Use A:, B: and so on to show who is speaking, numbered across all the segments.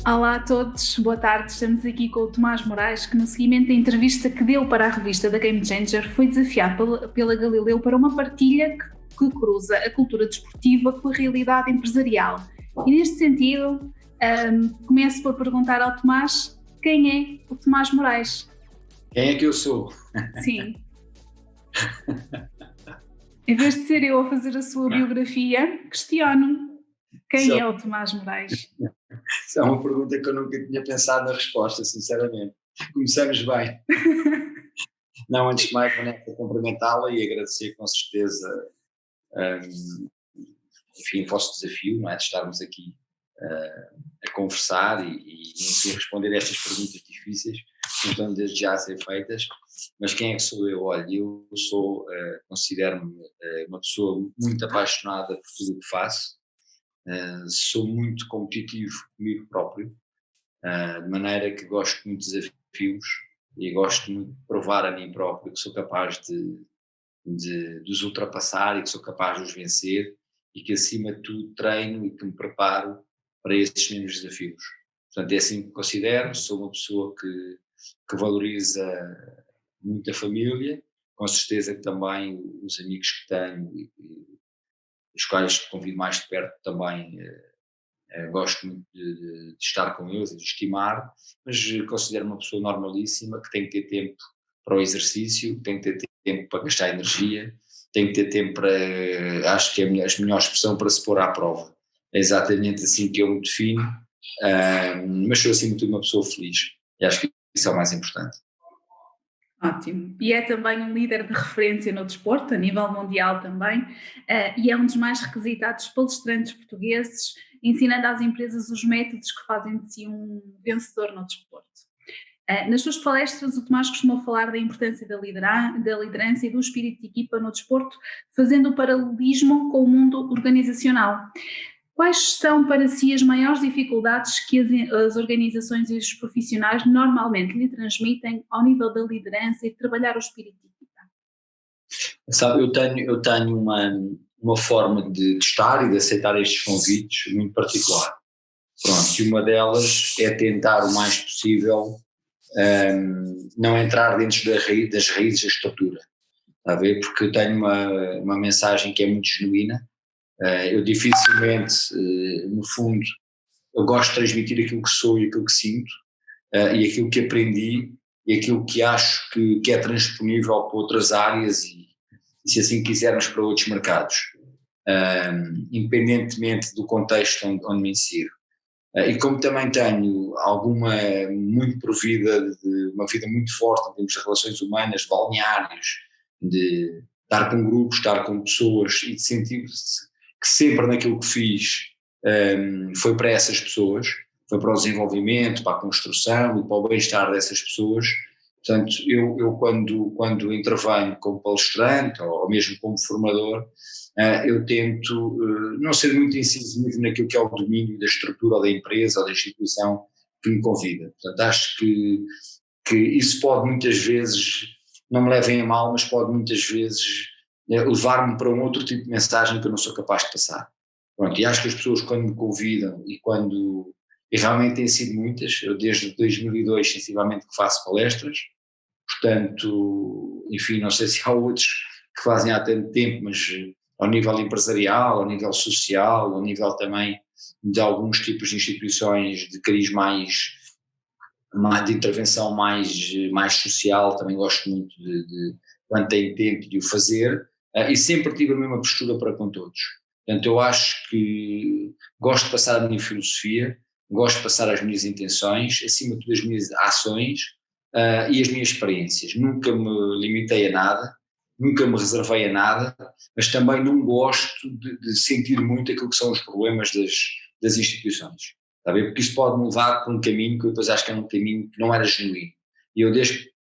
A: Olá a todos, boa tarde. Estamos aqui com o Tomás Moraes, que no seguimento da entrevista que deu para a revista da Game Changer foi desafiado pela Galileu para uma partilha que cruza a cultura desportiva com a realidade empresarial. E neste sentido, começo por perguntar ao Tomás quem é o Tomás Moraes.
B: Quem é que eu sou?
A: Sim. Em vez de ser eu a fazer a sua biografia, questiono quem é o Tomás Moraes.
B: Isso é uma pergunta que eu nunca tinha pensado na resposta, sinceramente. Começamos bem. Não, antes de mais, Vanessa, cumprimentá-la e agradecer com certeza, enfim, o vosso desafio, não é, de estarmos aqui a conversar e enfim, responder a estas perguntas difíceis, que estão desde já a ser feitas. Mas quem é que sou eu? Olha, eu sou, considero-me uma pessoa muito apaixonada por tudo o que faço. Sou muito competitivo comigo próprio, de maneira que gosto muito de desafios e gosto muito de provar a mim próprio que sou capaz de os ultrapassar e que sou capaz de os vencer e que acima de tudo treino e que me preparo para esses mesmos desafios. Portanto, é assim que me considero. Sou uma pessoa que valoriza muito a família, com certeza que também os amigos que tenho e os quais convivo mais de perto também. Gosto muito de estar com eles e de estimar, mas considero uma pessoa normalíssima que tem que ter tempo para o exercício, tem que ter tempo para gastar energia, tem que ter tempo para, acho que é a melhor expressão, para se pôr à prova. É exatamente assim que eu me defino, mas sou acima de tudo uma pessoa feliz e acho que isso é o mais importante.
A: Ótimo. E é também um líder de referência no desporto, a nível mundial também, e é um dos mais requisitados palestrantes portugueses, ensinando às empresas os métodos que fazem de si um vencedor no desporto. Nas suas palestras, o Tomás costumou falar da importância da liderança e do espírito de equipa no desporto, fazendo o paralelismo com o mundo organizacional. Quais são para si as maiores dificuldades que as organizações e os profissionais normalmente lhe transmitem ao nível da liderança e de trabalhar o espírito de equipa?
B: Sabe, eu tenho uma forma de estar e de aceitar estes convites muito particular. Pronto, e uma delas é tentar o mais possível não entrar dentro das raízes da estrutura, está a ver? Porque eu tenho uma mensagem que é muito genuína. Eu dificilmente, no fundo, eu gosto de transmitir aquilo que sou e aquilo que sinto, e aquilo que aprendi e aquilo que acho que é transponível para outras áreas e se assim quisermos para outros mercados, independentemente do contexto onde me insiro. E como também tenho muito provida de uma vida muito forte em termos de relações humanas, de balneários, de estar com grupos, estar com pessoas e de sentir que sempre naquilo que fiz foi para essas pessoas, foi para o desenvolvimento, para a construção e para o bem-estar dessas pessoas. Portanto, eu quando intervenho como palestrante ou mesmo como formador, eu tento não ser muito incisivo naquilo que é o domínio da estrutura ou da empresa ou da instituição que me convida. Portanto, acho que isso pode muitas vezes, não me levem a mal, mas pode muitas vezes levar-me para um outro tipo de mensagem que eu não sou capaz de passar. Pronto, e acho que as pessoas quando me convidam e realmente têm sido muitas, eu desde 2002 sensivelmente que faço palestras, portanto, enfim, não sei se há outros que fazem há tanto tempo, mas ao nível empresarial, ao nível social, ao nível também de alguns tipos de instituições de cariz de intervenção mais social, também gosto muito de quando tenho tempo de o fazer, e sempre tive a mesma postura para com todos. Portanto, eu acho que gosto de passar a minha filosofia, gosto de passar as minhas intenções, acima de tudo as minhas ações e as minhas experiências. Nunca me limitei a nada, nunca me reservei a nada, mas também não gosto de sentir muito aquilo que são os problemas das instituições, está a ver? Porque isso pode me levar para um caminho que eu depois acho que é um caminho que não era genuíno. E eu,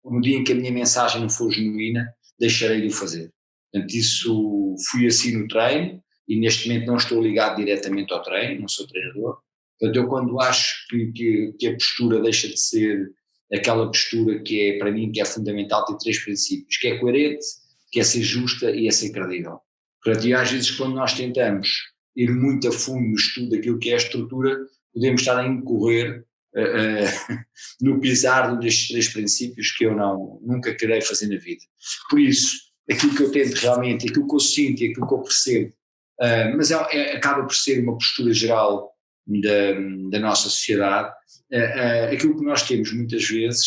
B: no dia em que a minha mensagem não for genuína, deixarei de o fazer. Portanto, isso fui assim no treino e neste momento não estou ligado diretamente ao treino, não sou treinador. Portanto, eu quando acho que a postura deixa de ser aquela postura que é, para mim, que é fundamental, tem 3 princípios, que é coerente, que é ser justa e é ser credível. Portanto, e às vezes quando nós tentamos ir muito a fundo no estudo daquilo que é a estrutura, podemos estar a incorrer no pisar de um destes 3 princípios que eu nunca querei fazer na vida. Por isso, aquilo que eu tento realmente, aquilo que eu sinto e aquilo que eu percebo, mas acaba por ser uma postura geral da nossa sociedade, aquilo que nós temos muitas vezes,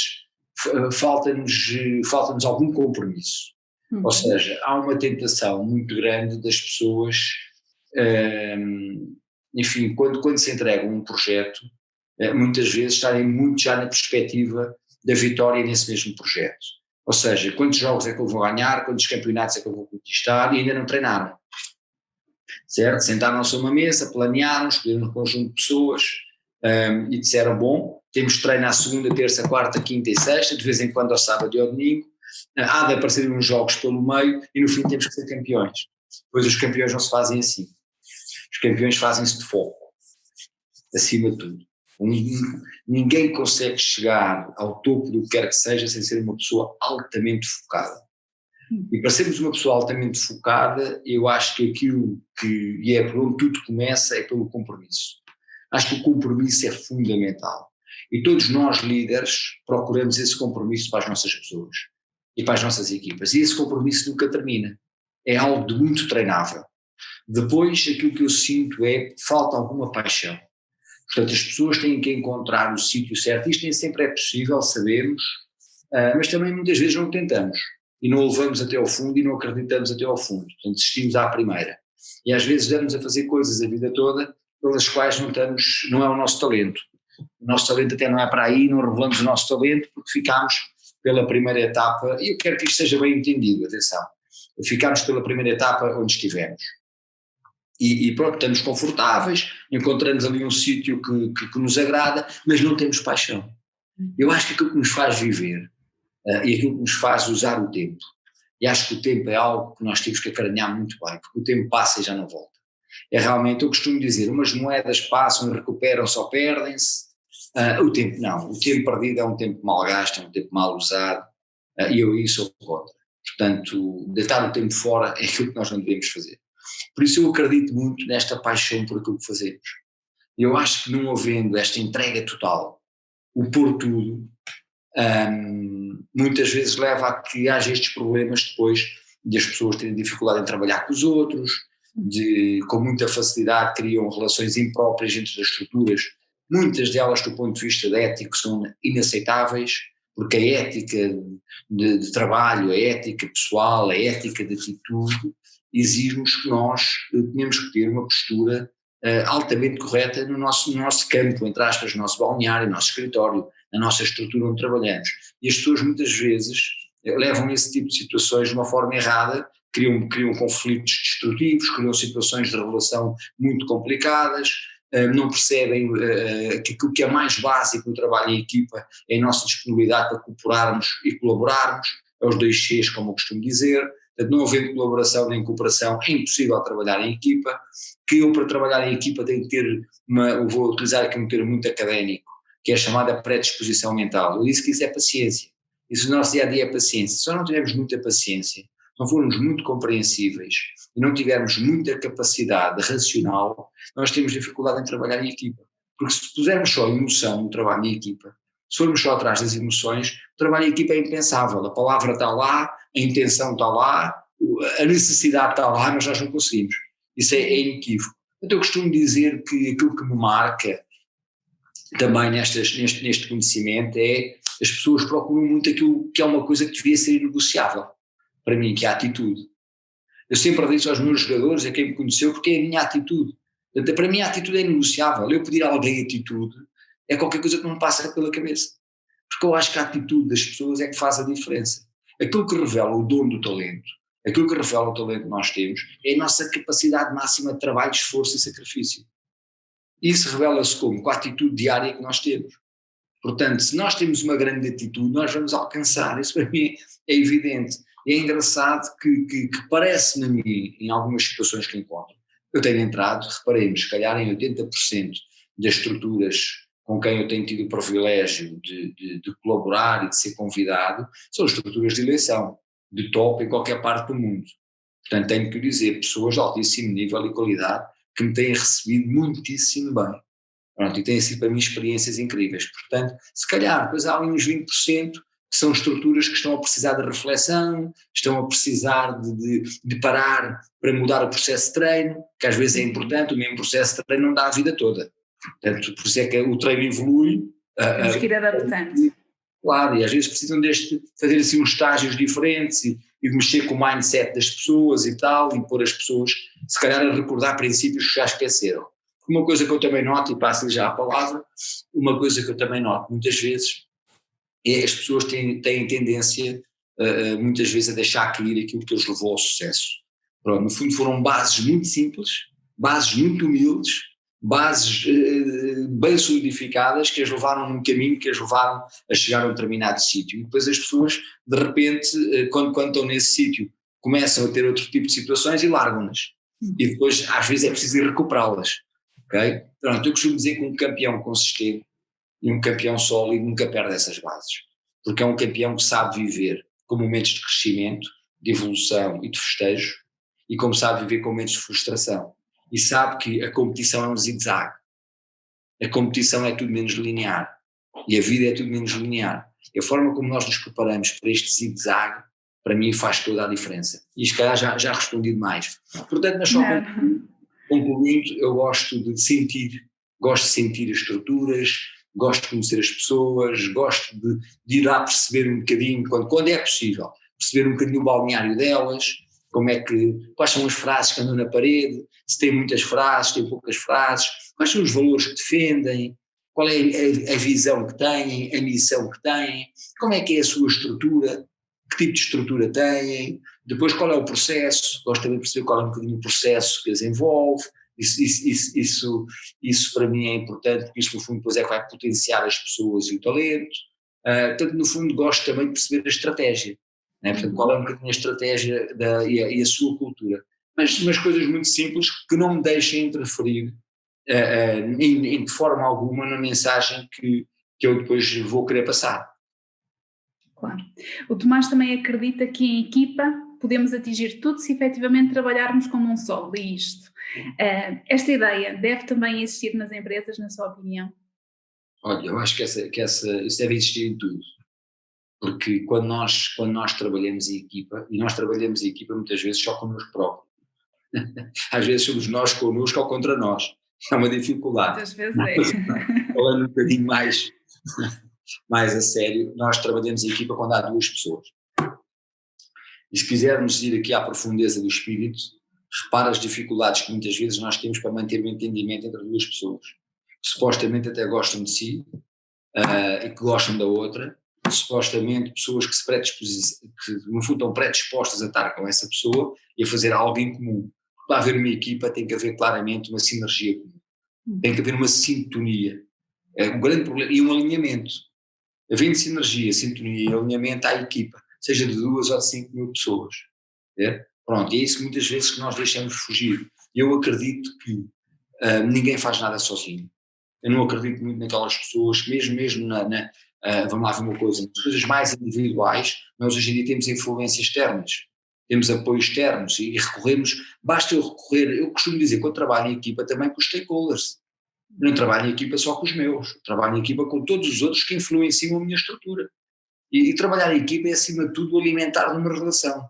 B: falta-nos algum compromisso. Ou seja, há uma tentação muito grande das pessoas, enfim, quando se entrega um projeto, muitas vezes estarem muito já na perspectiva da vitória nesse mesmo projeto. Ou seja, quantos jogos é que eu vou ganhar, quantos campeonatos é que eu vou conquistar, e ainda não treinaram. Certo? Sentaram-se a uma mesa, planearam, escolheram um conjunto de pessoas e disseram, bom, temos treino à segunda, terça, quarta, quinta e sexta, de vez em quando ao sábado e ao domingo, há de aparecerem uns jogos pelo meio e no fim temos que ser campeões. Pois os campeões não se fazem assim. Os campeões fazem-se de foco, acima de tudo. Ninguém consegue chegar ao topo do que quer que seja sem ser uma pessoa altamente focada. E para sermos uma pessoa altamente focada, eu acho que aquilo e é por onde tudo começa, é pelo compromisso. Acho que o compromisso é fundamental. E todos nós, líderes, procuramos esse compromisso para as nossas pessoas e para as nossas equipas. E esse compromisso nunca termina. É algo de muito treinável. Depois, aquilo que eu sinto é que falta alguma paixão. Portanto, as pessoas têm que encontrar o sítio certo. Isto nem sempre é possível, sabemos, mas também muitas vezes não tentamos. E não o levamos até ao fundo e não acreditamos até ao fundo. Portanto, desistimos à primeira. E às vezes damos a fazer coisas a vida toda pelas quais não é o nosso talento. O nosso talento até não é para aí, não revelamos o nosso talento porque ficámos pela primeira etapa, e eu quero que isto seja bem entendido, atenção, ficámos pela primeira etapa onde estivemos. E pronto, estamos confortáveis, encontramos ali um sítio que nos agrada, mas não temos paixão. Eu acho que aquilo que nos faz viver e aquilo que nos faz usar o tempo, e acho que o tempo é algo que nós temos que acarinhar muito bem, porque o tempo passa e já não volta. É realmente, eu costumo dizer, umas moedas passam e recuperam-se ou perdem-se, o tempo não, o tempo perdido é um tempo mal gasto, é um tempo mal usado, e eu isso sou contra. Portanto, deitar o tempo fora é aquilo que nós não devemos fazer. Por isso eu acredito muito nesta paixão por aquilo que fazemos. Eu acho que não havendo esta entrega total, o pôr tudo, muitas vezes leva a que haja estes problemas depois de as pessoas terem dificuldade em trabalhar com os outros, com muita facilidade criam relações impróprias entre as estruturas, muitas delas do ponto de vista ético são inaceitáveis, porque a ética de trabalho, a ética pessoal, a ética de atitude exige-nos que nós tenhamos que ter uma postura altamente correta no nosso campo, entre aspas, no nosso balneário, no nosso escritório, na nossa estrutura onde trabalhamos. E as pessoas muitas vezes levam esse tipo de situações de uma forma errada, criam conflitos destrutivos, criam situações de revelação muito complicadas, não percebem que aquilo que é mais básico no trabalho em equipa é a nossa disponibilidade para cooperarmos e colaborarmos, é os 2 Cs, como eu costumo dizer. Portanto, não havendo colaboração nem cooperação, é impossível trabalhar em equipa, que eu para trabalhar em equipa tenho que ter eu vou utilizar aqui um termo muito académico, que é a chamada predisposição mental. Eu disse que isso é paciência, isso no nosso dia a dia é paciência. Se nós não tivermos muita paciência, não formos muito compreensíveis e não tivermos muita capacidade racional, nós temos dificuldade em trabalhar em equipa. Porque se pusermos só emoção no trabalho em equipa, se formos só atrás das emoções, o trabalho em equipa é impensável. A palavra está lá, a intenção está lá, a necessidade está lá, mas nós não conseguimos. Isso é inequívoco. Então eu costumo dizer que aquilo que me marca também neste conhecimento é as pessoas procuram muito aquilo que é uma coisa que devia ser inegociável, para mim, que é a atitude. Eu sempre disse aos meus jogadores, a quem me conheceu, porque é a minha atitude. Para mim a atitude é inegociável. Eu pedir a alguém atitude é qualquer coisa que não me passa pela cabeça. Porque eu acho que a atitude das pessoas é que faz a diferença. Aquilo que revela o dom do talento, aquilo que revela o talento que nós temos, é a nossa capacidade máxima de trabalho, esforço e sacrifício. Isso revela-se como? Com a atitude diária que nós temos. Portanto, se nós temos uma grande atitude, nós vamos alcançar. Isso para mim é evidente. E é engraçado que parece-me a mim, em algumas situações que encontro, eu tenho entrado, reparemos, se calhar em 80% das estruturas com quem eu tenho tido o privilégio de colaborar e de ser convidado, são estruturas de eleição, de top em qualquer parte do mundo. Portanto, tenho que dizer, pessoas de altíssimo nível e qualidade que me têm recebido muitíssimo bem. Pronto, e têm sido para mim experiências incríveis. Portanto, se calhar, depois há ali uns 20% que são estruturas que estão a precisar de reflexão, estão a precisar de parar para mudar o processo de treino, que às vezes é importante, o mesmo processo de treino não dá a vida toda. Portanto, por isso é que o treino evolui.
A: Temos que ir adaptando.
B: Claro, e às vezes precisam fazer assim uns estágios diferentes e de mexer com o mindset das pessoas e tal, e pôr as pessoas, se calhar, a recordar princípios que já esqueceram. Uma coisa que eu também noto, e passo-lhe já a palavra, uma coisa que eu também noto muitas vezes é as pessoas têm tendência muitas vezes a deixar cair aquilo que os levou ao sucesso. Pronto, no fundo foram bases muito simples, bases muito humildes, bases bem solidificadas que as levaram num caminho, que as levaram a chegar a um determinado sítio. E depois as pessoas, de repente, quando estão nesse sítio, começam a ter outro tipo de situações e largam-nas. E depois, às vezes, é preciso ir recuperá-las. Okay? Pronto, eu costumo dizer que um campeão consistente e um campeão sólido nunca perde essas bases, porque é um campeão que sabe viver com momentos de crescimento, de evolução e de festejo, e como sabe viver com momentos de frustração, e sabe que a competição é um zigue-zague, a competição é tudo menos linear, e a vida é tudo menos linear, e a forma como nós nos preparamos para este zigue-zague, para mim faz toda a diferença, e se calhar já respondi demais, portanto, mas só concluindo, eu gosto de sentir as estruturas, gosto de conhecer as pessoas, gosto de ir lá perceber um bocadinho, quando é possível, perceber um bocadinho o balneário delas, quais são as frases que andam na parede, se tem muitas frases, se tem poucas frases, quais são os valores que defendem, qual é a visão que têm, a missão que têm, como é que é a sua estrutura, que tipo de estrutura têm, depois qual é o processo, gosto também de perceber qual é um bocadinho o processo que as envolve, isso para mim é importante, porque isso no fundo depois é que vai potenciar as pessoas e o talento, portanto no fundo gosto também de perceber a estratégia, né? Portanto qual é um bocadinho a estratégia e a sua cultura, mas coisas muito simples que não me deixem interferir de forma alguma na mensagem que eu depois vou querer passar.
A: Claro. O Tomás também acredita que em equipa podemos atingir tudo se efetivamente trabalharmos como um só, e isto. Esta ideia deve também existir nas empresas, na sua opinião?
B: Olha, eu acho que isso deve existir em tudo, porque quando nós trabalhamos em equipa, e nós trabalhamos em equipa muitas vezes só connosco próprios, às vezes somos nós connosco ou contra nós, é uma dificuldade.
A: Muitas vezes é.
B: Falando um bocadinho mais a sério, nós trabalhamos em equipa quando há duas pessoas. E se quisermos ir aqui à profundeza do espírito, repara as dificuldades que muitas vezes nós temos para manter o entendimento entre duas pessoas, que supostamente até gostam de si e que gostam da outra, supostamente pessoas que no fundo estão predispostas a estar com essa pessoa e a fazer algo em comum. Para haver uma equipa tem que haver claramente uma sinergia comum, tem que haver uma sintonia, um grande problema, e um alinhamento. Havendo sinergia, sintonia e alinhamento à equipa, seja de 2 ou de 5 mil pessoas. Pronto, é isso que muitas vezes que nós deixamos fugir. Eu acredito que ninguém faz nada sozinho. Eu não acredito muito naquelas pessoas, mesmo vamos lá ver uma coisa, nas coisas mais individuais, nós hoje em dia temos influências externas, temos apoios externos e recorremos, basta eu recorrer, eu costumo dizer, quando trabalho em equipa também com os stakeholders, não trabalho em equipa só com os meus, trabalho em equipa com todos os outros que influenciam a minha estrutura. E trabalhar em equipa é acima de tudo alimentar uma relação.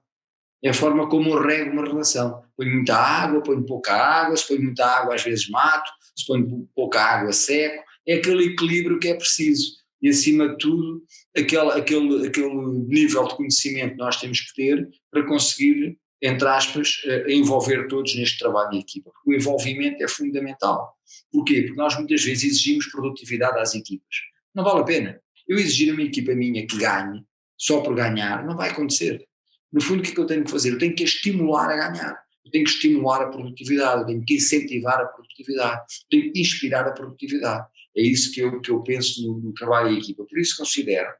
B: É a forma como eu rego uma relação. Ponho muita água, ponho pouca água, se ponho muita água às vezes mato, se ponho pouca água seco, é aquele equilíbrio que é preciso. E acima de tudo, aquele nível de conhecimento que nós temos que ter para conseguir, entre aspas, envolver todos neste trabalho de equipa. Porque o envolvimento é fundamental. Porquê? Porque nós muitas vezes exigimos produtividade às equipas. Não vale a pena. Eu exigir a uma equipa minha que ganhe, só por ganhar, não vai acontecer. No fundo, o que é que eu tenho que fazer? Eu tenho que estimular a ganhar, eu tenho que estimular a produtividade, eu tenho que incentivar a produtividade, eu tenho que inspirar a produtividade. É isso que eu penso no trabalho em equipa. Por isso considero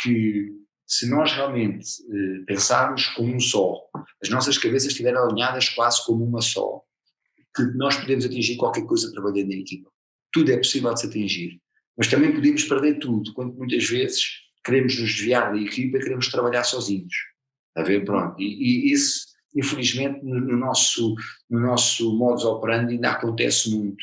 B: que se nós realmente pensarmos como um só, as nossas cabeças estiverem alinhadas quase como uma só, que nós podemos atingir qualquer coisa trabalhando em equipa. Tudo é possível de se atingir. Mas também podemos perder tudo, quando muitas vezes queremos nos desviar da equipa e queremos trabalhar sozinhos. Está a ver? Pronto. E isso, infelizmente, no nosso modus operandi ainda acontece muito.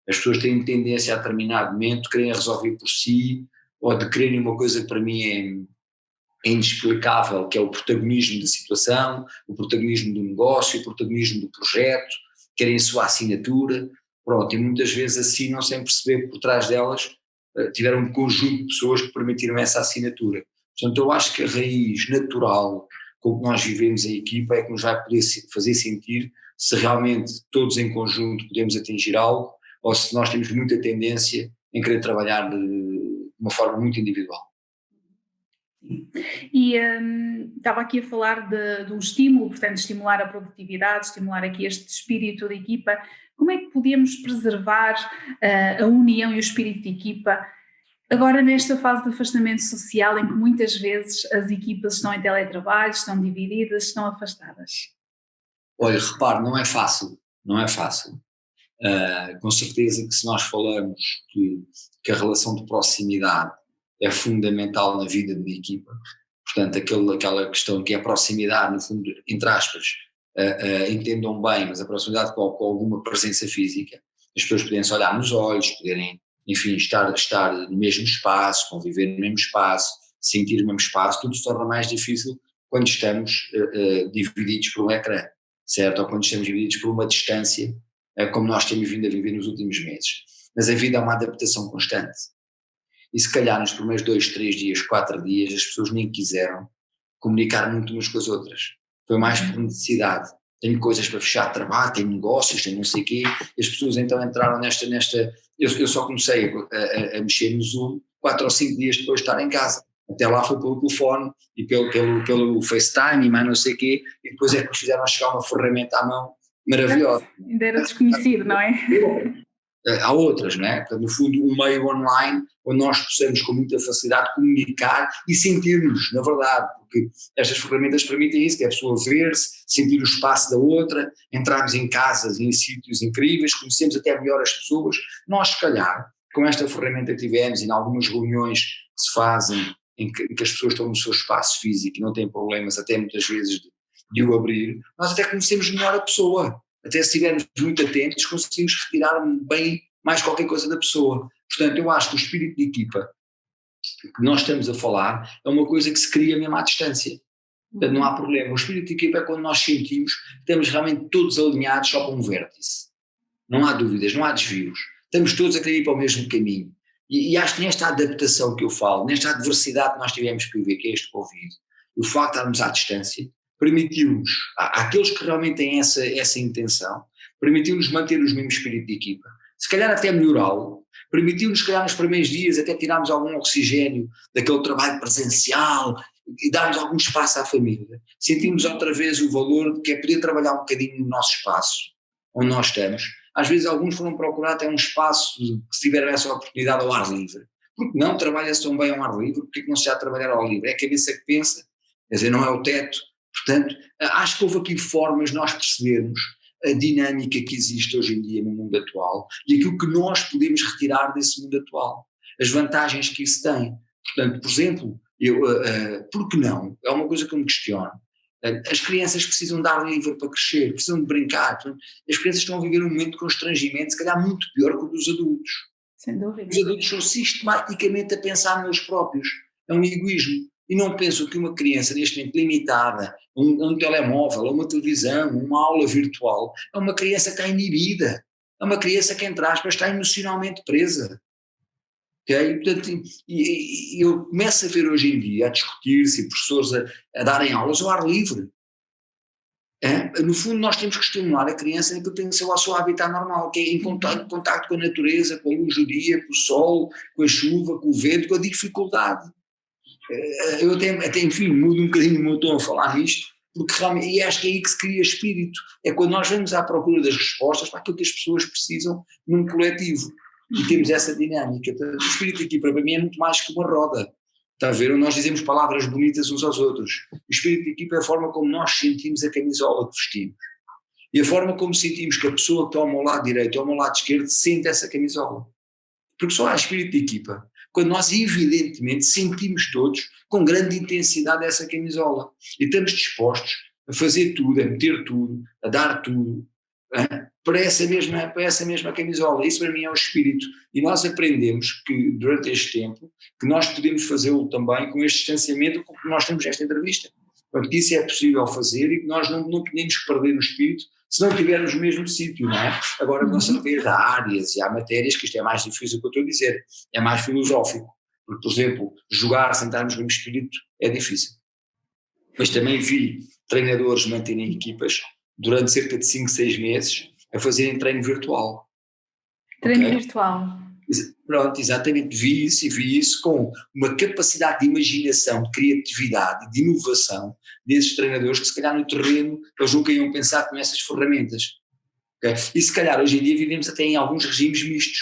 B: As pessoas têm tendência a determinado momento, querem resolver por si, ou de quererem uma coisa que para mim é inexplicável, que é o protagonismo da situação, o protagonismo do negócio, o protagonismo do projeto, querem a sua assinatura, pronto, e muitas vezes assinam sem perceber que por trás delas tiveram um conjunto de pessoas que permitiram essa assinatura. Portanto, eu acho que a raiz natural com que nós vivemos a equipa é que nos vai poder fazer sentir se realmente todos em conjunto podemos atingir algo, ou se nós temos muita tendência em querer trabalhar de uma forma muito individual.
A: E estava aqui a falar do estímulo, portanto, estimular a produtividade, estimular aqui este espírito de equipa. Como é que podemos preservar a união e o espírito de equipa agora nesta fase de afastamento social em que muitas vezes as equipas estão em teletrabalho, estão divididas, estão afastadas?
B: Olha, repare, não é fácil, não é fácil. Com certeza que se nós falamos que a relação de proximidade é fundamental na vida de uma equipa, portanto aquela questão que é a proximidade, no fundo, entre aspas, entendam bem, mas a proximidade com alguma presença física, as pessoas poderem se olhar nos olhos, poderem, enfim, estar no mesmo espaço, conviver no mesmo espaço, sentir o mesmo espaço, tudo se torna mais difícil quando estamos divididos por um ecrã, certo? Ou quando estamos divididos por uma distância, como nós temos vindo a viver nos últimos meses. Mas a vida é uma adaptação constante. E se calhar nos primeiros 2, 3 dias, 4 dias, as pessoas nem quiseram comunicar muito umas com as outras. Foi mais por necessidade. Tenho coisas para fechar de trabalho, tenho negócios, tenho não sei o quê. E as pessoas então entraram nesta eu só comecei a mexer no Zoom 4 ou 5 dias depois de estar em casa. Até lá foi pelo telefone e pelo FaceTime e mais não sei o quê. E depois é que nos fizeram chegar uma ferramenta à mão maravilhosa.
A: Ainda era desconhecido, não é?
B: Há outras, não é? Portanto, no fundo, um meio online onde nós possamos com muita facilidade comunicar e sentir-nos, na verdade, porque estas ferramentas permitem isso, que é a pessoa ver-se, sentir o espaço da outra, entrarmos em casas e em sítios incríveis, conhecemos até melhor as pessoas. Nós, se calhar, com esta ferramenta que tivemos e em algumas reuniões que se fazem em que as pessoas estão no seu espaço físico e não têm problemas até muitas vezes de o abrir, nós até conhecemos melhor a pessoa. Até se estivermos muito atentos, conseguimos retirar bem mais qualquer coisa da pessoa. Portanto, eu acho que o espírito de equipa que nós estamos a falar é uma coisa que se cria mesmo à distância. Portanto, não há problema. O espírito de equipa é quando nós sentimos que estamos realmente todos alinhados só para um vértice. Não há dúvidas, não há desvios. Estamos todos a querer ir para o mesmo caminho. E acho que nesta adaptação que eu falo, nesta adversidade que nós tivemos que viver, que é este Covid, o facto de estarmos à distância, permitiu-nos, àqueles que realmente têm essa intenção, permitiu-nos manter os mesmos espírito de equipa, se calhar até melhorá-lo, permitiu-nos, se calhar nos primeiros dias, até tirarmos algum oxigênio daquele trabalho presencial e darmos algum espaço à família. Sentimos outra vez o valor de que é poder trabalhar um bocadinho no nosso espaço, onde nós estamos. Às vezes alguns foram procurar até um espaço que se tiver essa oportunidade ao ar livre. Porque não trabalha-se tão bem ao ar livre? Porque que não se já trabalhar ao ar livre? É a cabeça que pensa, quer dizer, não é o teto. Portanto, acho que houve aqui formas de nós percebermos a dinâmica que existe hoje em dia no mundo atual e aquilo que nós podemos retirar desse mundo atual, as vantagens que isso tem. Portanto, por exemplo, por que não? É uma coisa que eu me questiono. As crianças precisam de ar livre para crescer, precisam de brincar. Portanto, as crianças estão a viver um momento de constrangimento, se calhar muito pior que o dos adultos.
A: Sem dúvida.
B: Os adultos são sistematicamente a pensar neles próprios. É um egoísmo. E não pensam que uma criança neste momento limitada a um telemóvel, a uma televisão, uma aula virtual, é uma criança que está inibida, é uma criança que, entre aspas, está emocionalmente presa. Okay? Portanto, e eu começo a ver hoje em dia, a discutir-se, professores a darem aulas ao ar livre. No fundo, nós temos que estimular a criança naquilo que tem que ser o seu habitat normal, que é em contacto com a natureza, com a luz do dia, com o sol, com a chuva, com o vento, com a dificuldade. Eu até, enfim, mudo um bocadinho o meu tom a falar nisto, porque realmente, e acho que é aí que se cria espírito, é quando nós vamos à procura das respostas para aquilo que as pessoas precisam num coletivo, e temos essa dinâmica. Portanto, o espírito aqui para mim é muito mais que uma roda, está a ver, onde nós dizemos palavras bonitas uns aos outros. O espírito de equipa é a forma como nós sentimos a camisola que vestimos, e a forma como sentimos que a pessoa que está ao meu lado direito ou ao meu lado esquerdo sente essa camisola, porque só há espírito de equipa quando nós evidentemente sentimos todos com grande intensidade essa camisola e estamos dispostos a fazer tudo, a meter tudo, a dar tudo, para essa mesma camisola. Isso para mim é o espírito. E nós aprendemos que, durante este tempo, que nós podemos fazê-lo também com este distanciamento com que nós temos esta entrevista. Portanto, que isso é possível fazer e que nós não podemos perder o espírito se não estivermos no mesmo sítio, não é? Agora, com certeza, há áreas e há matérias que isto é mais difícil do que eu estou a dizer, é mais filosófico. Porque, por exemplo, jogar sem estarmos no mesmo espírito é difícil. Mas também vi treinadores manterem equipas durante cerca de 5, 6 meses a fazerem treino virtual.
A: Treino virtual.
B: Pronto, exatamente, vi isso com uma capacidade de imaginação, de criatividade, de inovação desses treinadores que se calhar no terreno eles nunca iam pensar com essas ferramentas. Okay? E se calhar hoje em dia vivemos até em alguns regimes mistos,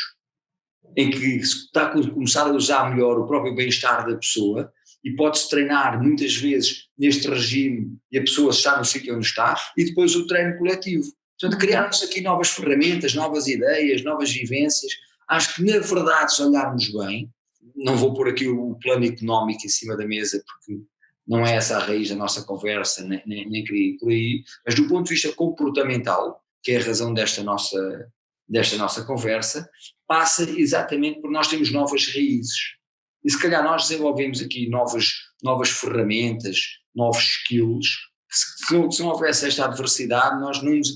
B: em que se está a começar a usar melhor o próprio bem-estar da pessoa e pode-se treinar muitas vezes neste regime e a pessoa está no sítio onde está e depois o treino coletivo. Portanto, criaram-se aqui novas ferramentas, novas ideias, novas vivências. Acho que, na verdade, se olharmos bem, não vou pôr aqui o plano económico em cima da mesa, porque não é essa a raiz da nossa conversa, nem queria ir por aí, mas do ponto de vista comportamental, que é a razão desta nossa conversa, passa exatamente por nós termos novas raízes. E se calhar nós desenvolvemos aqui novas ferramentas, novos skills, se não houvesse esta adversidade,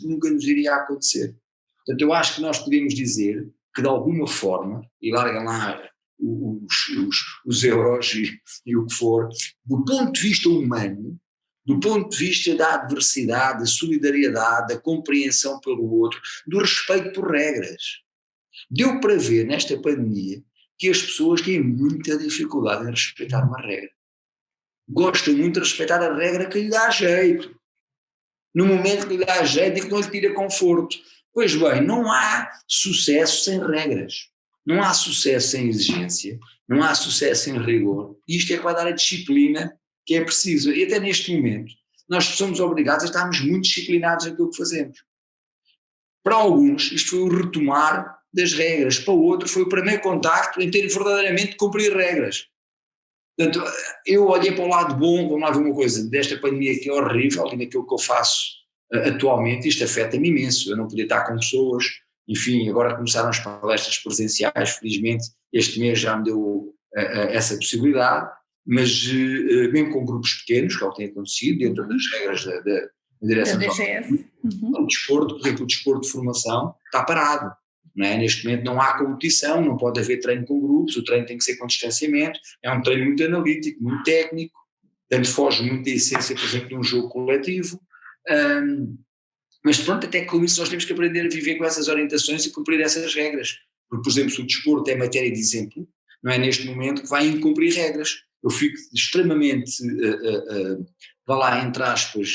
B: nunca nos iria acontecer. Portanto, eu acho que nós podemos dizer que de alguma forma, e larguem lá os euros e o que for, do ponto de vista humano, do ponto de vista da adversidade, da solidariedade, da compreensão pelo outro, do respeito por regras. Deu para ver nesta pandemia que as pessoas têm muita dificuldade em respeitar uma regra. Gostam muito de respeitar a regra que lhe dá jeito. No momento que lhe dá jeito e que não lhe tira conforto. Pois bem, não há sucesso sem regras, não há sucesso sem exigência, não há sucesso sem rigor, e isto é que vai dar a disciplina que é preciso. E até neste momento, nós somos obrigados a estarmos muito disciplinados naquilo que fazemos. Para alguns, isto foi o retomar das regras, para o outro foi o primeiro contacto em ter verdadeiramente de cumprir regras. Portanto, eu olhei para o lado bom, vamos lá ver uma coisa, desta pandemia que é horrível, e naquilo que eu faço atualmente, isto afeta-me imenso, eu não podia estar com pessoas, enfim, agora começaram as palestras presenciais, felizmente este mês já me deu essa possibilidade, mas mesmo com grupos pequenos, que é o que tem acontecido, dentro das regras da direção
A: da DGS.
B: O desporto, por exemplo, o desporto de formação está parado, não é? Neste momento não há competição, não pode haver treino com grupos, o treino tem que ser com distanciamento, é um treino muito analítico, muito técnico, portanto foge muito da essência, por exemplo, de um jogo coletivo. Mas pronto, até com isso nós temos que aprender a viver com essas orientações e cumprir essas regras. Porque, por exemplo, se o desporto é matéria de exemplo, não é neste momento que vai incumprir regras. Eu fico extremamente, vá lá, entre aspas,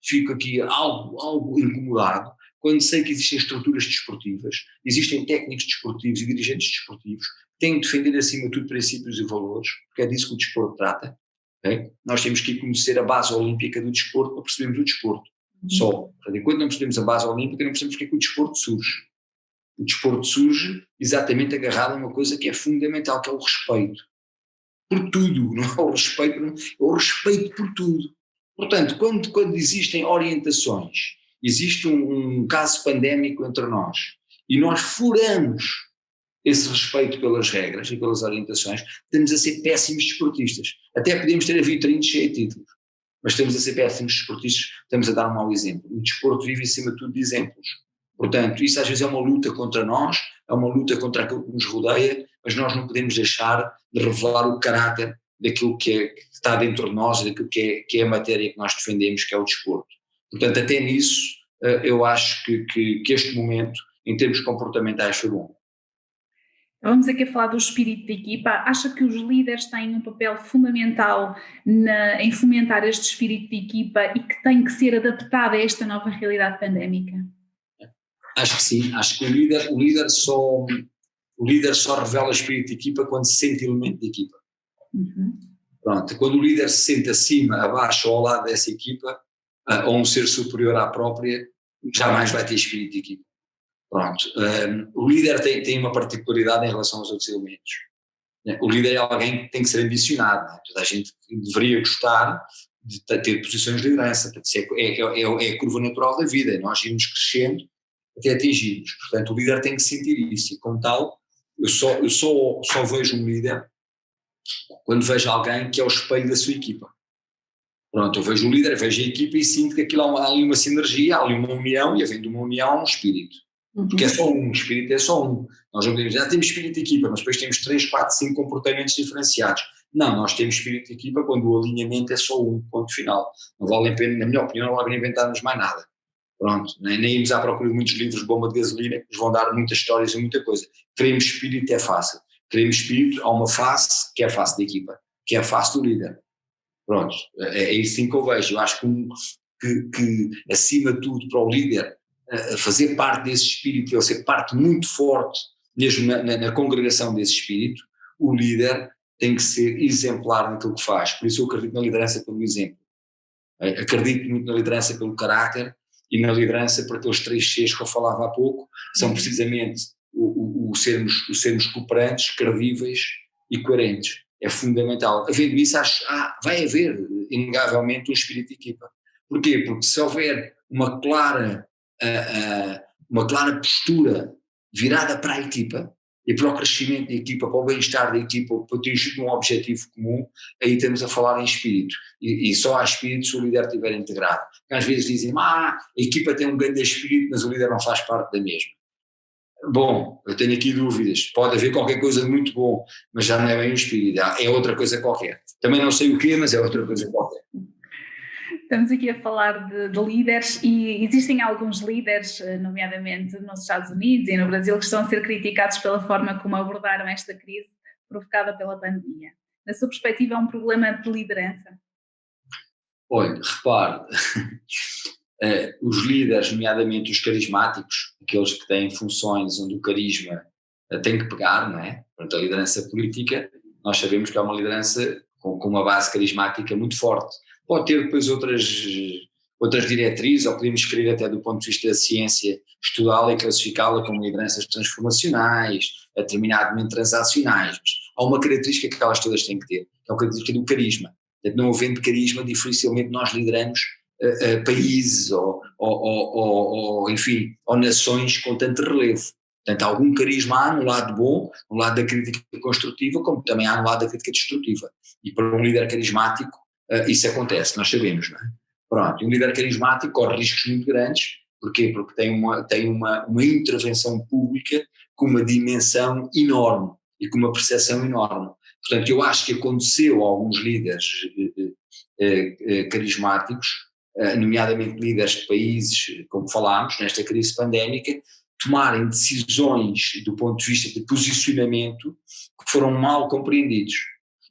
B: fico aqui algo incomodado quando sei que existem estruturas desportivas, existem técnicos desportivos e dirigentes desportivos que têm de defender acima de tudo princípios e valores, porque é disso que o desporto trata. Okay? Nós temos que conhecer a base olímpica do desporto para percebermos o desporto. Só. Enquanto não percebemos a base olímpica, não percebemos porque é que o desporto surge. O desporto surge exatamente agarrado a uma coisa que é fundamental, que é o respeito. Por tudo, não é o respeito, não, é o respeito por tudo. Portanto, quando existem orientações, existe um caso pandémico entre nós, e nós furamos esse respeito pelas regras e pelas orientações, estamos a ser péssimos desportistas. Até podemos ter a vitrine cheia de títulos, mas estamos a ser péssimos desportistas, estamos a dar um mau exemplo. O desporto vive acima de tudo de exemplos. Portanto, isso às vezes é uma luta contra nós, é uma luta contra aquilo que nos rodeia, mas nós não podemos deixar de revelar o caráter daquilo que está dentro de nós, daquilo que é a matéria que nós defendemos, que é o desporto. Portanto, até nisso, eu acho que este momento, em termos comportamentais, foi bom.
A: Vamos aqui a falar do espírito de equipa. Acha que os líderes têm um papel fundamental em fomentar este espírito de equipa e que tem que ser adaptado a esta nova realidade pandémica?
B: Acho que sim. Acho que o líder só revela espírito de equipa quando se sente elemento de equipa.
A: Uhum.
B: Pronto, quando o líder se sente acima, abaixo ou ao lado dessa equipa, ou um ser superior à própria, jamais vai ter espírito de equipa. Pronto, o líder tem uma particularidade em relação aos outros elementos. O líder é alguém que tem que ser ambicionado, toda a gente deveria gostar de ter posições de liderança. Portanto, é a curva natural da vida, nós irmos crescendo até atingirmos. Portanto, o líder tem que sentir isso, e como tal, eu só vejo um líder quando vejo alguém que é o espelho da sua equipa. Pronto, eu vejo o líder, vejo a equipa e sinto que aquilo há ali uma sinergia, há ali uma união, e havendo uma união há um espírito. Porque é só um, o espírito é só um. Nós não podemos dizer, temos espírito de equipa, mas depois temos 3, 4, 5 comportamentos diferenciados. Não, nós temos espírito de equipa quando o alinhamento é só um, ponto final. Não vale a pena, na minha opinião, não vale a pena inventarmos mais nada. Pronto, nem irmos à procura de muitos livros de bomba de gasolina que nos vão dar muitas histórias e muita coisa. Queremos espírito é fácil. Queremos espírito, há uma face que é a face da equipa, que é a face do líder. Pronto, é isso sim que eu vejo. Eu acho que acima de tudo, para o líder fazer parte desse espírito, ele ser parte muito forte, mesmo na congregação desse espírito, o líder tem que ser exemplar naquilo que faz. Por isso eu acredito na liderança pelo exemplo. Acredito muito na liderança pelo caráter e na liderança por aqueles 3 Cs que eu falava há pouco, são precisamente o sermos cooperantes, credíveis e coerentes. É fundamental. Havendo isso, vai haver, inegavelmente, um espírito de equipa. Porquê? Porque se houver uma clara postura virada para a equipa e para o crescimento da equipa, para o bem-estar da equipa, para atingir um objetivo comum, aí estamos a falar em espírito. E só há espírito se o líder estiver integrado. Porque às vezes dizem, a equipa tem um grande espírito, mas o líder não faz parte da mesma. Bom, eu tenho aqui dúvidas, pode haver qualquer coisa de muito bom, mas já não é bem o espírito, é outra coisa qualquer. Também não sei o quê, mas é outra coisa qualquer.
A: Estamos aqui a falar de líderes e existem alguns líderes, nomeadamente nos Estados Unidos e no Brasil, que estão a ser criticados pela forma como abordaram esta crise provocada pela pandemia. Na sua perspectiva, é um problema de liderança?
B: Olha, repare, os líderes, nomeadamente os carismáticos, aqueles que têm funções onde o carisma tem que pegar, não é? Portanto, a liderança política, nós sabemos que é uma liderança com uma base carismática muito forte. Pode ter depois outras diretrizes, ou podemos escrever até do ponto de vista da ciência, estudá-la e classificá-la como lideranças transformacionais, determinadamente transacionais, mas há uma característica que elas todas têm que ter, que é a característica do carisma. Portanto, não havendo carisma, dificilmente nós lideramos países ou enfim, ou nações com tanto relevo. Portanto, algum carisma há no lado bom, no lado da crítica construtiva, como também há no lado da crítica destrutiva. E para um líder carismático isso acontece, nós sabemos, não é? Pronto, um líder carismático corre riscos muito grandes. Porquê? Porque tem uma intervenção pública com uma dimensão enorme e com uma percepção enorme. Portanto, eu acho que aconteceu a alguns líderes carismáticos, nomeadamente líderes de países, como falámos, nesta crise pandémica, tomarem decisões do ponto de vista de posicionamento que foram mal compreendidos.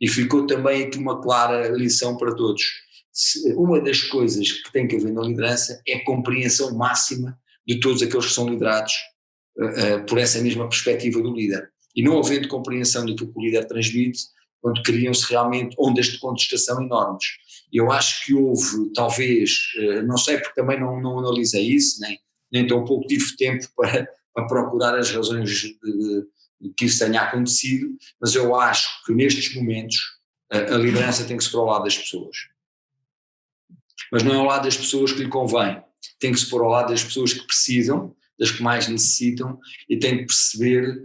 B: E ficou também aqui uma clara lição para todos. Uma das coisas que tem que haver na liderança é a compreensão máxima de todos aqueles que são liderados por essa mesma perspectiva do líder. E não havendo compreensão daquilo que o líder transmite, quando criam-se realmente ondas de contestação enormes. Eu acho que houve, talvez, não sei porque também não analisei isso, nem tão pouco tive tempo para procurar as razões que isso tenha acontecido, mas eu acho que nestes momentos a liderança tem que se pôr ao lado das pessoas. Mas não é ao lado das pessoas que lhe convém, tem que se pôr ao lado das pessoas que precisam, das que mais necessitam, e tem que perceber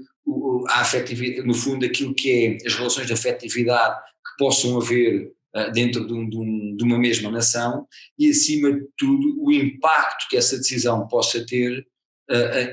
B: a afetividade, no fundo aquilo que é as relações de afetividade que possam haver dentro de uma mesma nação e acima de tudo o impacto que essa decisão possa ter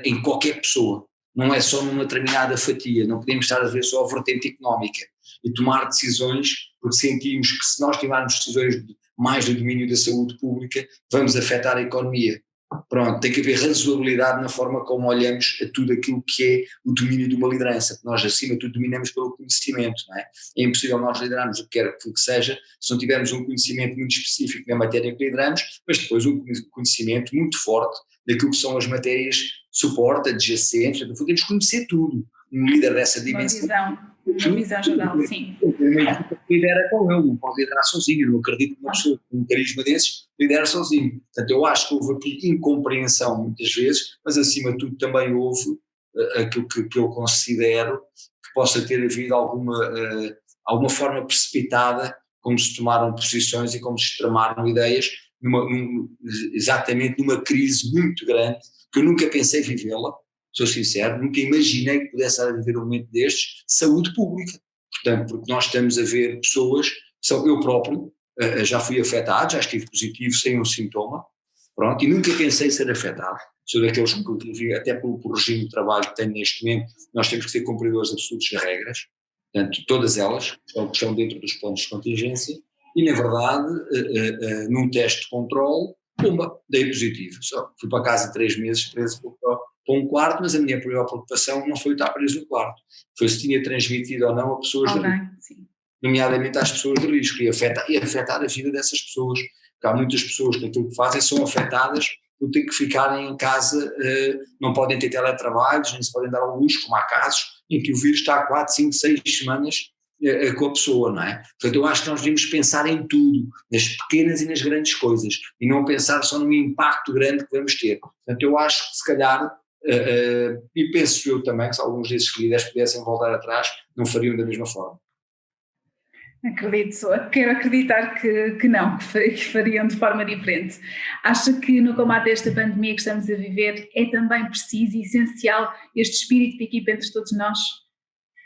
B: em qualquer pessoa. Não é só numa determinada fatia, não podemos estar a ver só a vertente económica e tomar decisões porque sentimos que se nós tivermos decisões mais do domínio da saúde pública vamos afetar a economia. Pronto, tem que haver razoabilidade na forma como olhamos a tudo aquilo que é o domínio de uma liderança, que nós acima de tudo dominamos pelo conhecimento, não é? É impossível nós liderarmos o que quer que seja se não tivermos um conhecimento muito específico na matéria que lideramos, mas depois um conhecimento muito forte daquilo que são as matérias de suporte, adjacentes, no fundo temos que conhecer tudo, um líder dessa dimensão.
A: Uma visão geral, sim.
B: Lidera com ele, não pode liderar sozinho, eu não acredito que uma pessoa com um carisma desses lidera sozinho. Portanto, eu acho que houve aqui incompreensão muitas vezes, mas acima de tudo também houve aquilo que eu considero que possa ter havido alguma forma precipitada como se tomaram posições e como se extremaram ideias, exatamente numa crise muito grande, que eu nunca pensei vivê-la, sou sincero, nunca imaginei que pudesse haver um momento destes, saúde pública. Portanto, porque nós estamos a ver pessoas, eu próprio, já fui afetado, já estive positivo sem um sintoma, pronto, e nunca pensei ser afetado. Sou daqueles que, até pelo regime de trabalho que tenho neste momento, nós temos que ser cumpridores absolutos de regras, portanto, todas elas que estão dentro dos planos de contingência, e na verdade, num teste de controle, pumba, dei positivo. Só fui para casa 3 meses preso para um quarto, mas a minha maior preocupação não foi estar preso no quarto, foi se tinha transmitido ou não a pessoas de risco, nomeadamente às pessoas de risco, e afetar a vida dessas pessoas, porque há muitas pessoas que aquilo que fazem são afetadas por ter que ficarem em casa, não podem ter teletrabalhos, nem se podem dar ao luxo, como há casos em que o vírus está há 4, 5, 6 semanas com a pessoa, não é? Portanto, eu acho que nós devemos pensar em tudo, nas pequenas e nas grandes coisas, e não pensar só no impacto grande que vamos ter. Portanto, eu acho que se calhar, e penso eu também, que se alguns desses líderes pudessem voltar atrás, não fariam da mesma forma.
A: Acredito, quero acreditar que não, que fariam de forma diferente. Acha que no combate a esta pandemia que estamos a viver é também preciso e essencial este espírito de equipa entre todos nós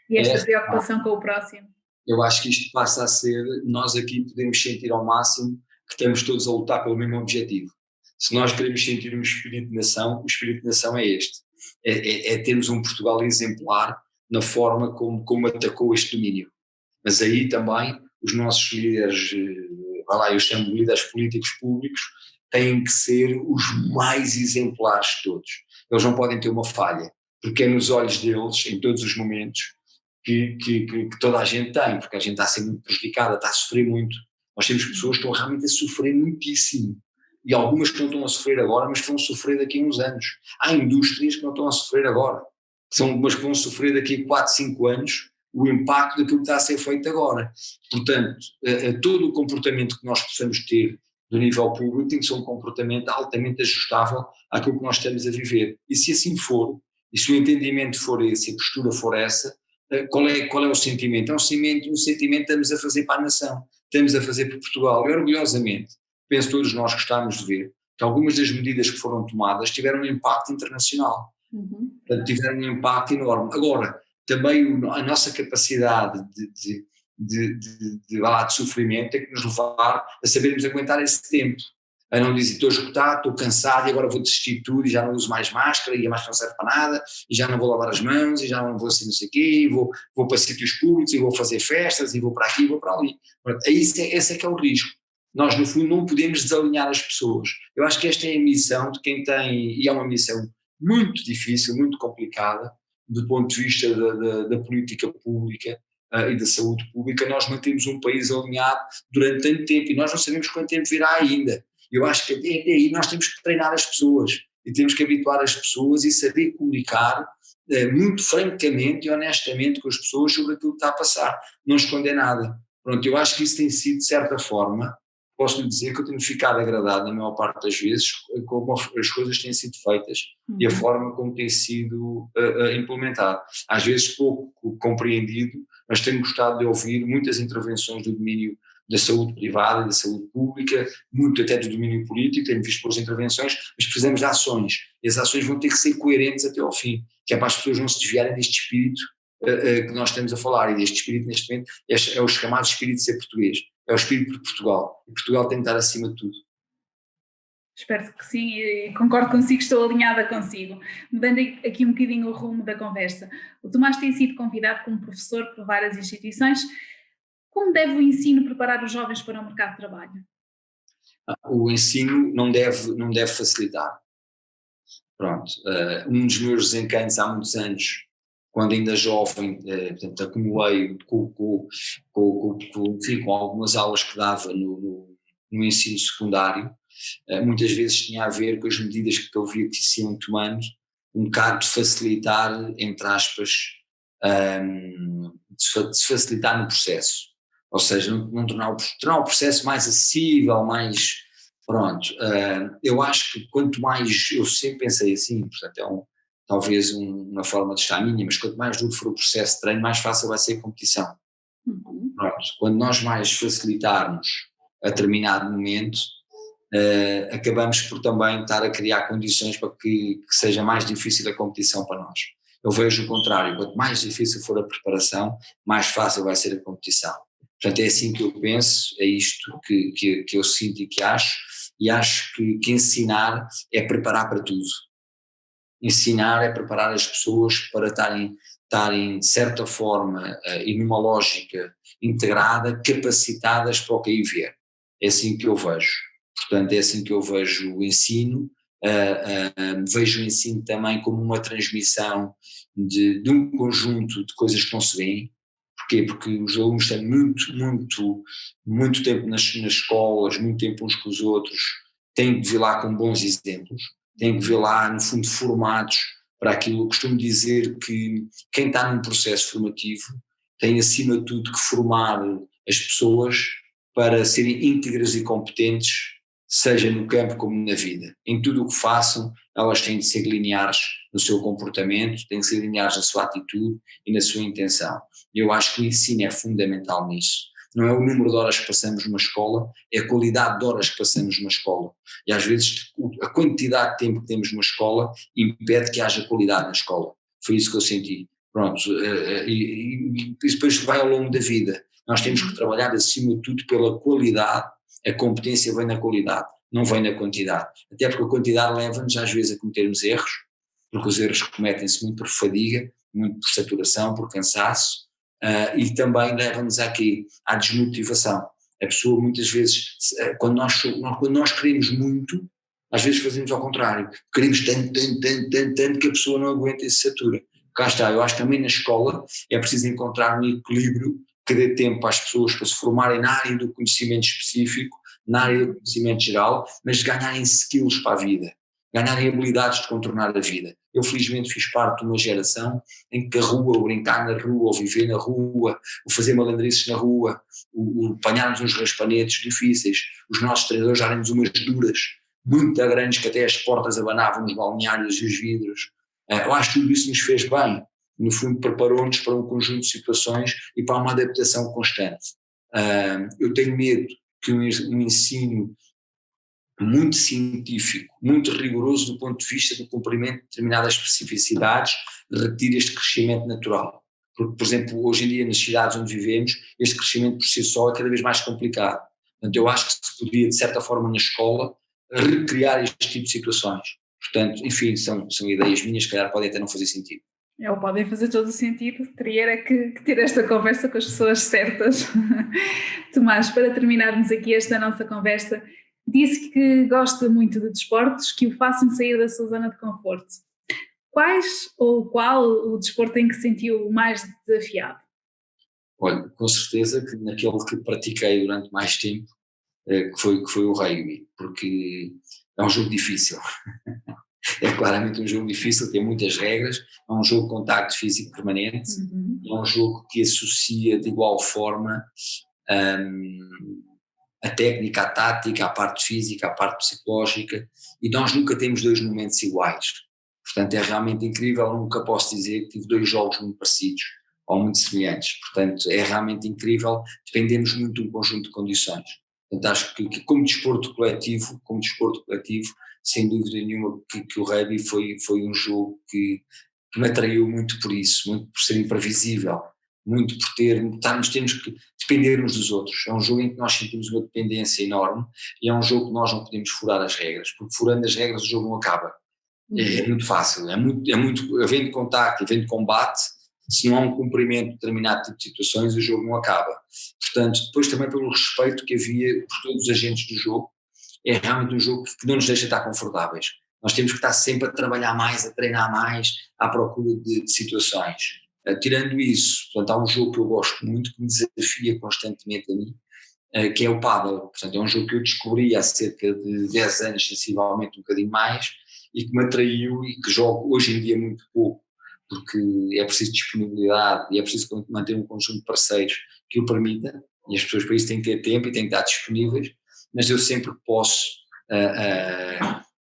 A: e esta preocupação com o próximo?
B: Eu acho que isto passa a ser, nós aqui podemos sentir ao máximo que estamos todos a lutar pelo mesmo objetivo. Se nós queremos sentir um espírito de nação, o espírito de nação é este, é termos um Portugal exemplar na forma como atacou este domínio. Mas aí também os nossos líderes, eu chamo de líderes políticos públicos, têm que ser os mais exemplares de todos. Eles não podem ter uma falha, porque é nos olhos deles, em todos os momentos, que toda a gente tem, porque a gente está a ser muito prejudicada, está a sofrer muito. Nós temos pessoas que estão realmente a sofrer muitíssimo, e algumas que não estão a sofrer agora, mas que vão sofrer daqui a uns anos. Há indústrias que não estão a sofrer agora, mas que vão sofrer daqui a 4, 5 anos, o impacto daquilo que está a ser feito agora. Portanto, todo o comportamento que nós possamos ter do nível público tem que ser um comportamento altamente ajustável àquilo que nós estamos a viver. E se assim for, e se o entendimento for esse, e a postura for essa, qual é o sentimento? É um sentimento que estamos a fazer para a nação, estamos a fazer para Portugal. E orgulhosamente, penso todos nós gostamos de ver que algumas das medidas que foram tomadas tiveram um impacto internacional. Portanto, tiveram um impacto enorme. Agora, também a nossa capacidade de sofrimento tem que nos levar a sabermos aguentar esse tempo, a não dizer estou esgotado, estou cansado e agora vou desistir de tudo e já não uso mais máscara e a máscara não serve para nada e já não vou lavar as mãos e já não vou assim não sei o quê e vou para sítios públicos e vou fazer festas e vou para aqui e vou para ali. Esse é que é o risco. Nós no fundo não podemos desalinhar as pessoas. Eu acho que esta é a missão de quem tem, e é uma missão muito difícil, muito complicada, do ponto de vista da política pública e da saúde pública, nós mantemos um país alinhado durante tanto tempo e nós não sabemos quanto tempo virá ainda. Eu acho que até aí nós temos que treinar as pessoas e temos que habituar as pessoas e saber comunicar muito francamente e honestamente com as pessoas sobre aquilo que está a passar, não esconder nada. Pronto, eu acho que isso tem sido, de certa forma, posso lhe dizer que eu tenho ficado agradado na maior parte das vezes como as coisas têm sido feitas e a forma como tem sido implementado. Às vezes pouco compreendido, mas tenho gostado de ouvir muitas intervenções do domínio da saúde privada, da saúde pública, muito até do domínio político, tenho visto boas intervenções, mas precisamos de ações, e as ações vão ter que ser coerentes até ao fim, que é para as pessoas não se desviarem deste espírito que nós estamos a falar, e deste espírito neste momento é o chamado espírito de ser português, é o espírito de Portugal, e Portugal tem que estar acima de tudo.
A: Espero que sim, e concordo consigo, estou alinhada consigo. Mudando aqui um bocadinho o rumo da conversa, o Tomás tem sido convidado como professor por várias instituições. Como deve o ensino preparar os jovens para o mercado de trabalho?
B: O ensino não deve facilitar. Pronto, um dos meus desencantos há muitos anos, quando ainda jovem, portanto, acumulei com algumas aulas que dava no ensino secundário, muitas vezes tinha a ver com as medidas que eu via que se iam tomando, um bocado de facilitar, entre aspas, de facilitar no processo, ou seja, não tornar o processo mais acessível, mais, pronto, eu acho que quanto mais, eu sempre pensei assim, portanto talvez uma forma de estar minha, mas quanto mais duro for o processo de treino, mais fácil vai ser a competição. Pronto, quando nós mais facilitarmos a determinado momento, acabamos por também estar a criar condições para que seja mais difícil a competição para nós. Eu vejo o contrário, quanto mais difícil for a preparação, mais fácil vai ser a competição. Portanto, é assim que eu penso, é isto que eu sinto e acho que ensinar é preparar para tudo. Ensinar é preparar as pessoas para estarem de certa forma e numa lógica integrada, capacitadas para o que aí vier. É assim que eu vejo. Portanto, é assim que eu vejo o ensino. Vejo o ensino também como uma transmissão de um conjunto de coisas que não se veem. Porquê? Porque os alunos têm muito tempo nas escolas, muito tempo uns com os outros, têm de vir lá com bons exemplos, têm que vir lá, no fundo, formados para aquilo. Eu costumo dizer que quem está num processo formativo tem, acima de tudo, que formar as pessoas para serem íntegras e competentes, seja no campo como na vida. Em tudo o que façam, elas têm de ser lineares no seu comportamento, têm de ser lineares na sua atitude e na sua intenção. Eu acho que o ensino é fundamental nisso. Não é o número de horas que passamos numa escola, é a qualidade de horas que passamos numa escola. E às vezes a quantidade de tempo que temos numa escola impede que haja qualidade na escola. Foi isso que eu senti. Pronto, e depois vai ao longo da vida. Nós temos que trabalhar acima de tudo pela qualidade. A competência vem na qualidade, não vem na quantidade. Até porque a quantidade leva-nos às vezes a cometermos erros, porque os erros cometem-se muito por fadiga, muito por saturação, por cansaço, e também leva-nos aqui à desmotivação. A pessoa muitas vezes, quando nós queremos muito, às vezes fazemos ao contrário, queremos tanto que a pessoa não aguenta e se satura. Cá está, eu acho que também na escola é preciso encontrar um equilíbrio que dê tempo às pessoas para se formarem na área do conhecimento específico, na área do conhecimento geral, mas ganharem skills para a vida, ganharem habilidades de contornar a vida. Eu felizmente fiz parte de uma geração em que a rua, o brincar na rua, o viver na rua, o fazer malandrices na rua, o apanharmos uns raspanetes difíceis, os nossos treinadores darem-nos umas duras, muito grandes, que até as portas abanavam nos balneários e os vidros. Eu acho que tudo isso nos fez bem. No fundo, preparou-nos para um conjunto de situações e para uma adaptação constante. Eu tenho medo que um ensino muito científico, muito rigoroso do ponto de vista do cumprimento de determinadas especificidades, retire este crescimento natural. Porque, por exemplo, hoje em dia nas cidades onde vivemos, este crescimento por si só é cada vez mais complicado. Portanto, eu acho que se podia, de certa forma, na escola, recriar este tipo de situações. Portanto, enfim, são ideias minhas, que calhar podem até não fazer sentido.
A: Ou podem fazer todo o sentido, teria que ter esta conversa com as pessoas certas. Tomás, para terminarmos aqui esta nossa conversa, disse que gosta muito de desportos que o façam sair da sua zona de conforto. Qual o desporto em que se sentiu mais desafiado?
B: Olha, com certeza que naquele que pratiquei durante mais tempo, que foi o rugby, porque é um jogo difícil. É claramente um jogo difícil, tem muitas regras, é um jogo de contacto físico permanente, é um jogo que associa de igual forma a técnica, a tática, a parte física, a parte psicológica, e nós nunca temos dois momentos iguais. Portanto, é realmente incrível, nunca posso dizer que tive dois jogos muito parecidos ou muito semelhantes. Portanto, é realmente incrível, dependemos muito de um conjunto de condições. Portanto, acho que como desporto coletivo, sem dúvida nenhuma que o rugby foi um jogo que me atraiu muito por isso, muito por ser imprevisível, muito por temos que depender uns dos outros. É um jogo em que nós sentimos uma dependência enorme e é um jogo que nós não podemos furar as regras, porque furando as regras o jogo não acaba. É muito fácil, é muito, havendo contacto, havendo combate, se não há um cumprimento de determinado tipo de situações, o jogo não acaba. Portanto, depois também pelo respeito que havia por todos os agentes do jogo, é realmente um jogo que não nos deixa estar confortáveis. Nós temos que estar sempre a trabalhar mais, a treinar mais, à procura de situações. Tirando isso, portanto, há um jogo que eu gosto muito, que me desafia constantemente a mim, que é o pádel. Portanto, é um jogo que eu descobri há cerca de 10 anos, sensivelmente um bocadinho mais, e que me atraiu e que jogo hoje em dia muito pouco, porque é preciso disponibilidade e é preciso manter um conjunto de parceiros que o permita, e as pessoas para isso têm que ter tempo e têm que estar disponíveis, mas eu sempre que posso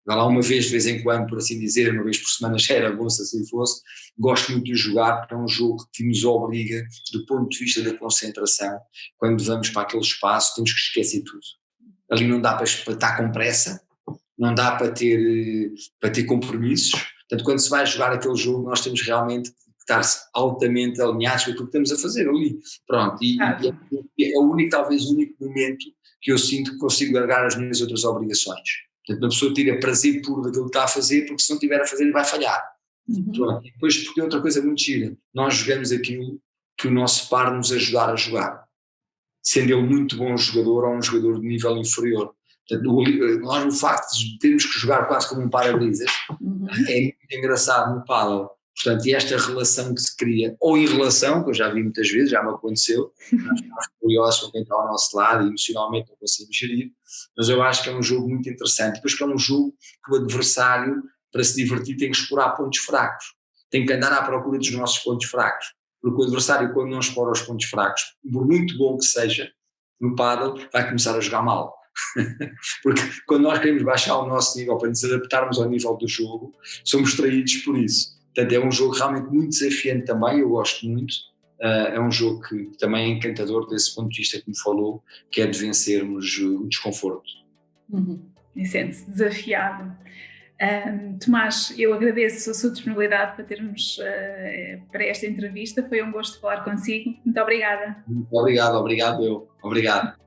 B: Vai lá uma vez em quando, por assim dizer, uma vez por semana já era bom se assim fosse. Gosto muito de jogar, porque é um jogo que nos obriga, do ponto de vista da concentração, quando vamos para aquele espaço, temos que esquecer tudo. Ali não dá para estar com pressa, não dá para ter compromissos. Portanto, quando se vai jogar aquele jogo, nós temos realmente que estar altamente alinhados com aquilo que estamos a fazer ali. Pronto, é o único, talvez o único momento que eu sinto que consigo largar as minhas outras obrigações. Portanto, uma pessoa tira prazer puro daquilo que está a fazer, porque se não estiver a fazer, ele vai falhar. Pronto. E depois, porque outra coisa muito gira, nós jogamos aquilo que o nosso par nos ajudar a jogar, sendo ele muito bom jogador ou um jogador de nível inferior. Portanto, nós, o facto de termos que jogar quase como um para-brisas, é muito engraçado no pádel. Portanto, e esta relação que se cria, ou em relação, que eu já vi muitas vezes, já me aconteceu, nós estamos curiosos com quem está ao nosso lado e emocionalmente não conseguimos gerir, mas eu acho que é um jogo muito interessante, depois que é um jogo que o adversário, para se divertir, tem que explorar pontos fracos, tem que andar à procura dos nossos pontos fracos, porque o adversário, quando não explora os pontos fracos, por muito bom que seja, no pádel, vai começar a jogar mal. Porque quando nós queremos baixar o nosso nível para nos adaptarmos ao nível do jogo, somos traídos por isso. Portanto, é um jogo realmente muito desafiante também, eu gosto muito. É um jogo que também é encantador desse ponto de vista que me falou, que é de vencermos o desconforto.
A: E sente-se desafiado. Tomás, eu agradeço a sua disponibilidade para termos para esta entrevista, foi um gosto falar consigo. Muito obrigada.
B: Muito obrigado eu. Obrigado.